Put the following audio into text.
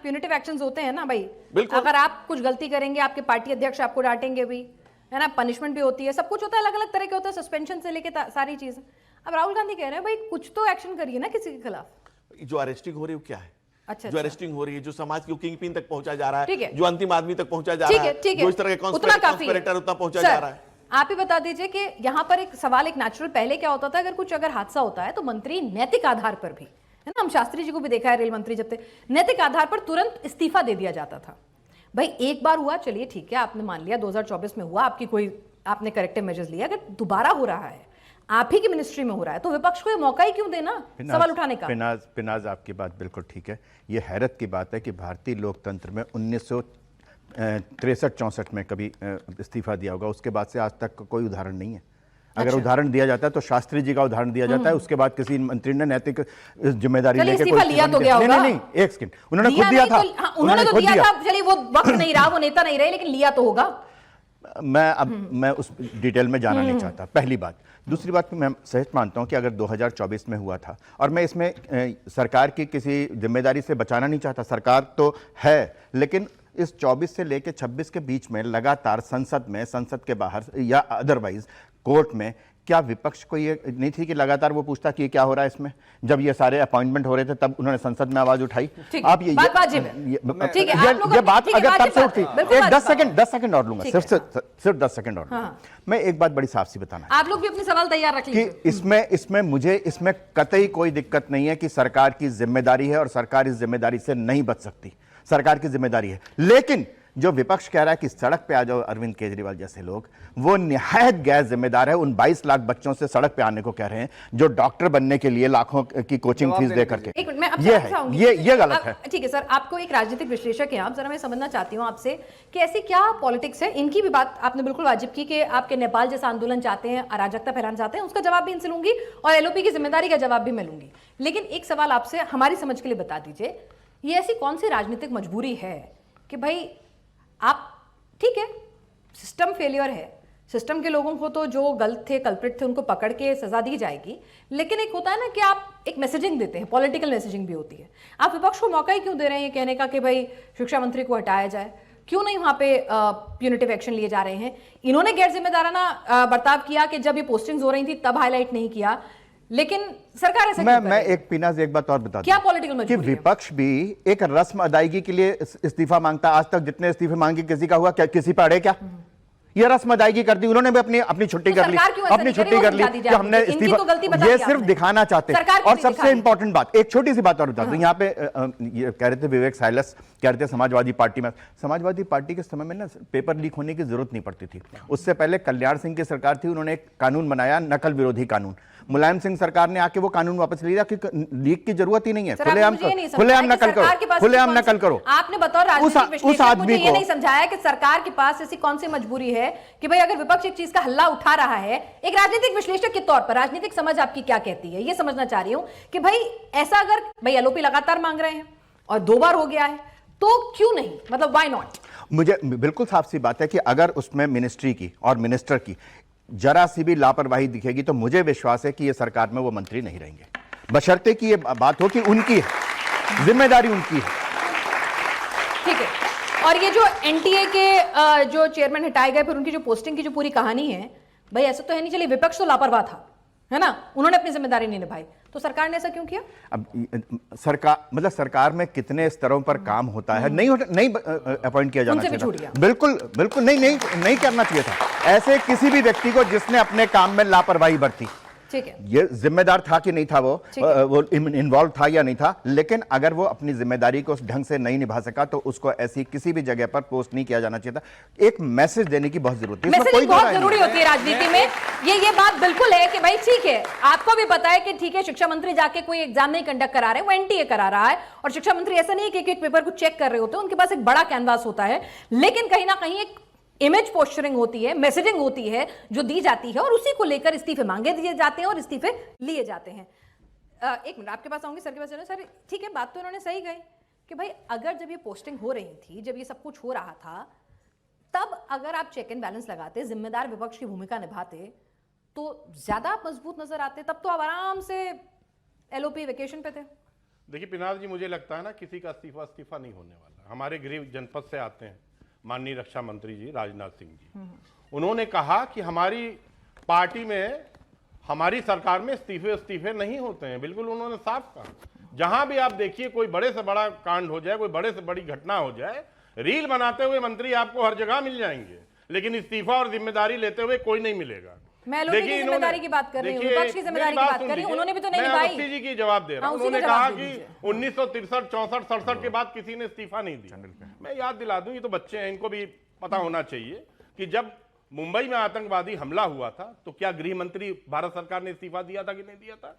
Punitive actions होते हैं ना भाई, अगर आप कुछ गलती करेंगे आपके पार्टी अध्यक्ष आपको डांटेंगे भी, है ना, पनिशमेंट भी होती है, सब कुछ होता है, अलग अलग तरह के होता है, सस्पेंशन से लेके सारी चीजें। अब राहुल गांधी कह रहे हैं भाई कुछ तो एक्शन करिए ना किसी के खिलाफ। जो अरेस्टिंग हो रही है क्या है? अच्छा, जो अरेस्टिंग हो रही है, जो समाज के किंग पिन तक पहुंचा जा रहा ठीक है, जो अंतिम आदमी तक पहुंचा जा रहा है, जो इस तरह के कॉन्स्पिरेटर उतना पहुंचा जा रहा है। आप ही बता दीजिए कि यहाँ पर एक सवाल, एक नेचुरल, पहले क्या होता था, अगर हादसा होता है तो मंत्री नैतिक आधार पर भी, है ना, हम शास्त्री जी को भी देखा है, रेल मंत्री जब थे, नैतिक आधार पर तुरंत इस्तीफा दे दिया जाता था। भाई एक बार हुआ, चलिए ठीक है, आपने मान लिया 2024 में हुआ, आपने करेक्टिव मेजर्स लिया, अगर दोबारा हो रहा है, आप ही की मिनिस्ट्री में हो रहा है, तो विपक्ष को ये मौका ही क्यों देना सवाल उठाने का? पिनाज आपकी बात बिल्कुल ठीक है। ये हैरत की बात है कि भारतीय लोकतंत्र में 1963-64 में कभी इस्तीफा दिया होगा, उसके बाद से आज तक कोई उदाहरण नहीं है। अगर उदाहरण दिया जाता है तो शास्त्री जी का उदाहरण दिया जाता है, उसके बाद किसी मंत्री ने नैतिक जिम्मेदारी लेके इस्तीफा लिया तो गया होगा। नहीं, एक सेकंड, उन्होंने खुद दिया था। उन्होंने तो दिया था, चलिए वो वक्त नहीं रहा, वो नेता नहीं रहे, लेकिन लिया तो होगा। मैं उस डिटेल में जाना नहीं चाहता, पहली बात। दूसरी बात, मैं सहज मानता हूं कि अगर 2024 में हुआ था, और मैं इसमें सरकार की किसी जिम्मेदारी से बचाना नहीं चाहता, सरकार तो है, लेकिन इस 24 से लेकर 26 के बीच में लगातार संसद में, संसद के बाहर या अदरवाइज कोर्ट में, क्या विपक्ष को ये नहीं थी कि लगातार वो पूछता कि क्या हो रहा है इसमें? जब ये सारे अपॉइंटमेंट हो रहे थे तब उन्होंने संसद में आवाज उठाई। आप ये बात अगर तब से उठती, एक 10 सेकंड और लूंगा, सिर्फ 10 सेकंड और। मैं एक बात बड़ी साफ सी बताना, आप लोग भी अपने सवाल तैयार रख लीजिए कि इसमें मुझे कतई कोई दिक्कत नहीं है कि सरकार की जिम्मेदारी है और सरकार इस जिम्मेदारी से नहीं बच सकती, सरकार की जिम्मेदारी है। लेकिन जो विपक्ष कह रहा है कि सड़क पे आ जाओ अरविंद केजरीवाल जैसे लोग, वो निहायत गैर जिम्मेदार है। उन 22 लाख बच्चों से सड़क पे आने को कह रहे हैं जो डॉक्टर बनने के लिए लाखों की कोचिंग फीस दे करके। ये गलत है। ठीक है सर, आपको एक राजनीतिक विश्लेषक है आप, जरा मैं समझना चाहती हूँ आपसे कि ऐसी क्या पॉलिटिक्स है, इनकी भी बात आपने बिल्कुल वाजिब की कि आपके नेपाल जैसा आंदोलन चाहते हैं, अराजकता फैलाना चाहते हैं, उसका जवाब भी इनसे लूंगी और एलओपी की जिम्मेदारी का जवाब भी मैं लूंगी। लेकिन एक सवाल आपसे हमारी समझ के लिए बता दीजिए, ये ऐसी कौन सी राजनीतिक मजबूरी है कि भाई आप, ठीक है सिस्टम फेलियर है, सिस्टम के लोगों को तो जो गलत थे, कल्प्रिट थे, उनको पकड़ के सजा दी जाएगी, लेकिन एक होता है ना कि आप एक मैसेजिंग देते हैं, पॉलिटिकल मैसेजिंग भी होती है। आप विपक्ष को मौका ही क्यों दे रहे हैं कहने का कि भाई शिक्षा मंत्री को हटाया जाए? क्यों नहीं वहां पे प्यूनिटिव एक्शन लिए जा रहे हैं? इन्होंने गैर जिम्मेदाराना बर्ताव किया कि जब ये पोस्टिंग्स हो रही थी तब हाईलाइट नहीं किया, लेकिन सरकार ऐसा मैं एक बात और बता दूं, क्या पॉलिटिकल कि विपक्ष भी एक रस्म अदायगी के लिए इस्तीफा मांगता। आज तक जितने इस्तीफे मांगे किसी का हुआ क्या? किसी पे अड़े क्या? ये रस्म अदायगी कर दी उन्होंने भी, अपनी छुट्टी कर ली, अपनी छुट्टी कर ली कि हमने इस्तीफा, ये सिर्फ दिखाना चाहते हैं। और सबसे इंपॉर्टेंट बात, एक छोटी सी बात और बता दूं, यहाँ पे ये कह रहे थे विवेक साइलस, कह रहे थे समाजवादी पार्टी के समय में ना पेपर लीक होने की जरूरत नहीं पड़ती थी। उससे पहले कल्याण सिंह की सरकार थी, उन्होंने एक कानून बनाया, नकल विरोधी कानून। मुलायम सिंह सरकार ने आके वो कानून वापस ले लिया कि लीक की जरूरत ही नहीं है, खुलेआम नकल करो। आपने बतौर राजनीतिक विश्लेषक मुझे ये नहीं समझाया कि सरकार के पास ऐसी कौन सी मजबूरी है कि भाई अगर विपक्ष एक चीज का हल्ला उठा रहा है, एक राजनीतिक विश्लेषक के तौर पर राजनीतिक समझ आपकी क्या कहती है, ये समझना चाह रही हूं कि भाई ऐसा अगर भाई एलओपी लगातार मांग रहे हैं और 2 बार हो गया है तो क्यों नहीं, मतलब व्हाई नॉट? मुझे बिल्कुल साफ सी बात है कि अगर उसमें मिनिस्ट्री की और मिनिस्टर की जरा सी भी लापरवाही दिखेगी तो मुझे विश्वास है कि ये सरकार में वो मंत्री नहीं रहेंगे, बशर्ते कि ये बात हो कि उनकी है, जिम्मेदारी उनकी है। ठीक है। और ये जो एनटीए के जो चेयरमैन हटाए गए, फिर उनकी जो पोस्टिंग की जो पूरी कहानी है, भाई ऐसा तो है नहीं, चलिए विपक्ष तो लापरवाह था, है ना, उन्होंने अपनी जिम्मेदारी नहीं निभाई, तो सरकार ने ऐसा क्यों किया? अब सरकार में कितने स्तरों पर काम होता है, नहीं अपॉइंट किया जाना चाहिए, बिल्कुल नहीं करना चाहिए था ऐसे किसी भी व्यक्ति को जिसने अपने काम में लापरवाही बरती। ठीक है, ये जिम्मेदार था कि नहीं था, वो इन्वॉल्व था या नहीं था, लेकिन अगर वो अपनी जिम्मेदारी को ढंग से नहीं निभा सका तो उसको ऐसी किसी भी जगह पर पोस्ट नहीं किया जाना चाहिए था। एक मैसेज देने की बहुत जरूरत है, मैसेजिंग बहुत जरूरी होती है राजनीति में। ये बात बिल्कुल है कि भाई ठीक है, आपको भी पता है कि ठीक है शिक्षा मंत्री जाके कोई एग्जाम नहीं कंडक्ट करा रहे, वो एनटीए करा रहा है, और शिक्षा मंत्री ऐसा नहीं है कि एक पेपर को चेक कर रहे होते हैं, उनके पास एक बड़ा कैनवास होता है, लेकिन कहीं ना कहीं एक इमेज पोस्चरिंग होती है, मैसेजिंग होती है जो दी जाती है, और उसी को लेकर इस्तीफे मांगे दिए जाते हैं और इस्तीफे लिए जाते हैं। एक मिनट आपके पास आऊंगी, सर के पास चलो। सर ठीक है, बात तो इन्होंने सही कही कि भाई अगर जब ये पोस्टिंग हो रही थी, जब ये सब कुछ हो रहा था, तब अगर आप चेक एंड बैलेंस लगाते, जिम्मेदार विपक्ष की भूमिका निभाते, तो ज्यादा आप मजबूत नजर आते। तब तो आप आराम से एलओपी वेकेशन पे थे, देखिए पिनाक जी, मुझे लगता है ना किसी का इस्तीफा नहीं होने वाला। हमारे गृह जनपद से आते हैं माननीय रक्षा मंत्री जी राजनाथ सिंह जी, उन्होंने कहा कि हमारी पार्टी में, हमारी सरकार में इस्तीफे नहीं होते हैं। बिल्कुल उन्होंने साफ कहा। जहां भी आप देखिए कोई बड़े से बड़ा कांड हो जाए, कोई बड़े से बड़ी घटना हो जाए, रील बनाते हुए मंत्री आपको हर जगह मिल जाएंगे, लेकिन इस्तीफा और जिम्मेदारी लेते हुए कोई नहीं मिलेगा। मैं एलओपी की जिम्मेदारी की बात कर रही हूं, विपक्ष की जिम्मेदारी की बात कर रही हूं, उन्होंने भी तो नहीं निभाई। अवस्थी जी की जवाब दे रहा हूं। उन्होंने कहा कि 1963, 64, 67 के बाद किसी ने इस्तीफा नहीं दिया। मैं याद दिला दूं, ये तो बच्चे हैं, इनको भी पता होना चाहिए कि जब मुंबई में आतंकवादी हमला हुआ था तो क्या गृह मंत्री भारत सरकार ने इस्तीफा दिया था कि नहीं दिया था?